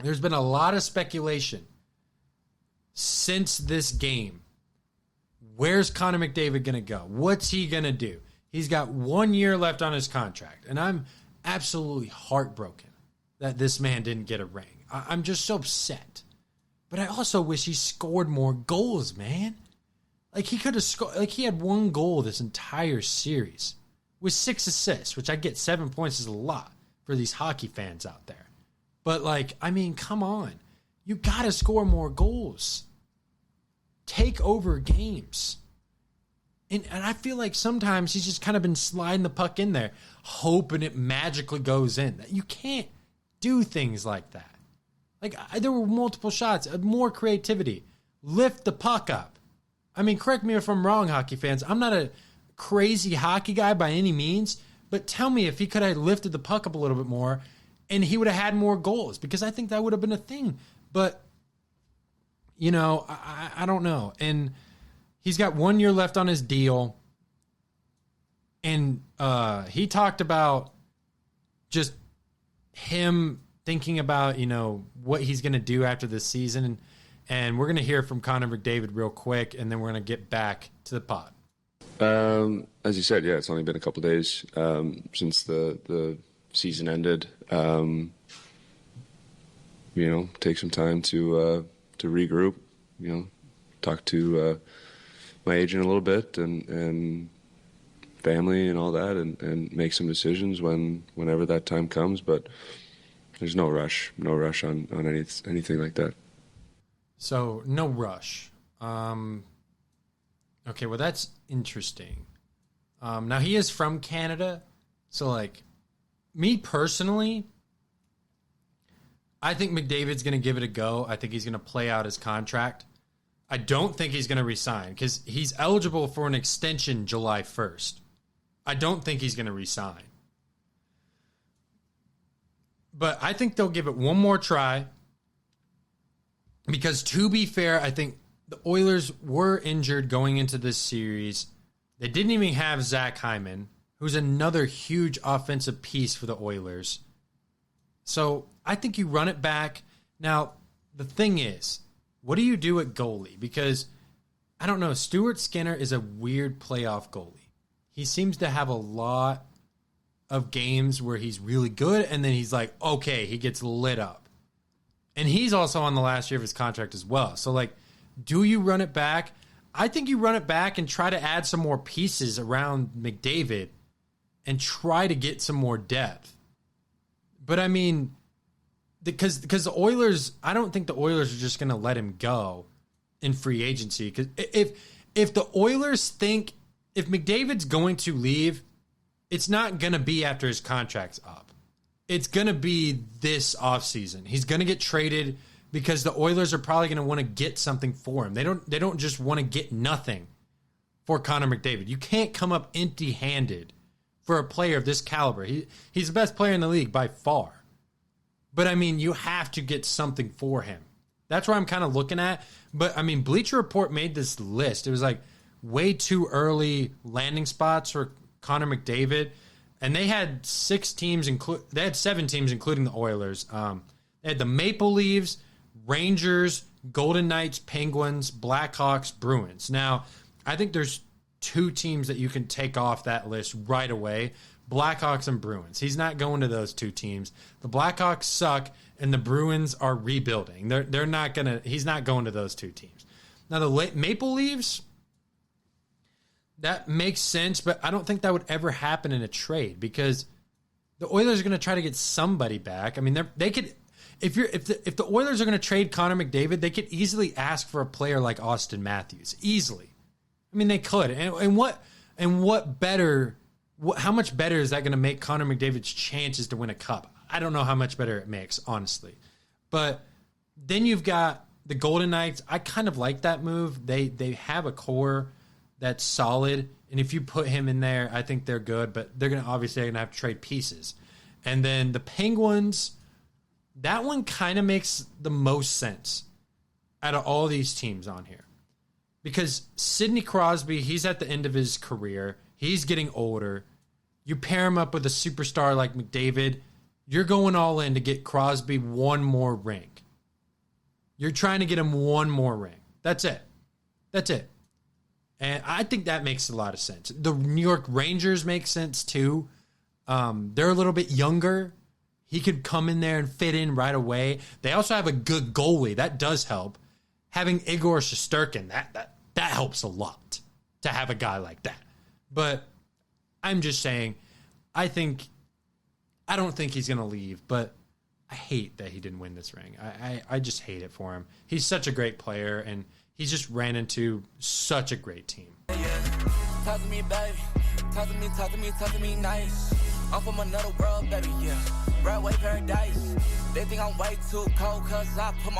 There's been a lot of speculation since this game. Where's Connor McDavid going to go? What's he going to do? He's got 1 year left on his contract, and I'm absolutely heartbroken that this man didn't get a ring. I'm just so upset. But I also wish he scored more goals, man. Like, he could have scored. Like, he had 1 goal this entire series with 6 assists, which I get 7 points is a lot for these hockey fans out there. But, like, I mean, come on. You got to score more goals. Take over games. And I feel like sometimes he's just kind of been sliding the puck in there, hoping it magically goes in. You can't do things like that. Like, there were multiple shots, more creativity. Lift the puck up. I mean, correct me if I'm wrong, hockey fans. I'm not a crazy hockey guy by any means, but tell me if he could have lifted the puck up a little bit more and he would have had more goals, because I think that would have been a thing. But, you know, I don't know. And he's got 1 year left on his deal. And he talked about just him thinking about, you know, what he's going to do after this season. And we're going to hear from Connor McDavid real quick, and then we're going to get back to the pod. As you said, yeah, it's only been a couple of days since the season ended. You know, take some time to regroup, you know, talk to my agent a little bit and family and all that, and make some decisions whenever that time comes. But there's no rush on anything like that. So no rush. Okay, well, that's interesting. Now, he is from Canada, so, like, me personally, I think McDavid's going to give it a go. I think he's going to play out his contract. I don't think he's going to resign because he's eligible for an extension July 1st. I don't think he's going to resign. But I think they'll give it one more try because, to be fair, I think the Oilers were injured going into this series. They didn't even have Zach Hyman, who's another huge offensive piece for the Oilers. So I think you run it back. Now, the thing is, what do you do at goalie? Because, I don't know, Stuart Skinner is a weird playoff goalie. He seems to have a lot of games where he's really good, and then he's like, okay, he gets lit up. And he's also on the last year of his contract as well. So, like, do you run it back? I think you run it back and try to add some more pieces around McDavid and try to get some more depth. But, I mean, because the Oilers, I don't think the Oilers are just going to let him go in free agency. Because if the Oilers think, if McDavid's going to leave, it's not going to be after his contract's up. It's going to be this offseason. He's going to get traded because the Oilers are probably going to want to get something for him. They don't just want to get nothing for Connor McDavid. You can't come up empty-handed for a player of this caliber. He's the best player in the league by far. But, I mean, you have to get something for him. That's where I'm kind of looking at. But, I mean, Bleacher Report made this list. It was like way too early landing spots for Connor McDavid. And they had 7 teams, including the Oilers. They had the Maple Leafs, Rangers, Golden Knights, Penguins, Blackhawks, Bruins. Now, I think there's 2 teams that you can take off that list right away. Blackhawks and Bruins. He's not going to those 2 teams. The Blackhawks suck, and the Bruins are rebuilding. They're not gonna. He's not going to those 2 teams. Now the Maple Leafs, that makes sense, but I don't think that would ever happen in a trade because the Oilers are going to try to get somebody back. I mean, they could. If the Oilers are going to trade Connor McDavid, they could easily ask for a player like Austin Matthews. Easily. I mean, they could. And what better? How much better is that going to make Connor McDavid's chances to win a cup? I don't know how much better it makes, honestly. But then you've got the Golden Knights. I kind of like that move. They have a core that's solid, and if you put him in there, I think they're good. But they're going to have to trade pieces. And then the Penguins, that one kind of makes the most sense out of all these teams on here. Because Sidney Crosby, he's at the end of his career. He's getting older. You pair him up with a superstar like McDavid, You're going all in to get Crosby one more ring. You're trying to get him one more ring. That's it. That's it. And I think that makes a lot of sense. The New York Rangers make sense too. They're a little bit younger. He could come in there and fit in right away. They also have a good goalie. That does help. Having Igor Shesterkin, that helps a lot to have a guy like that. But I'm just saying, I don't think he's going to leave, but I hate that he didn't win this ring. I just hate it for him. He's such a great player, and he just ran into such a great team. Talk to me, baby. Talk to me nice. I'm from another world, baby, yeah. Broadway paradise. They think I'm way too cold, cause I put my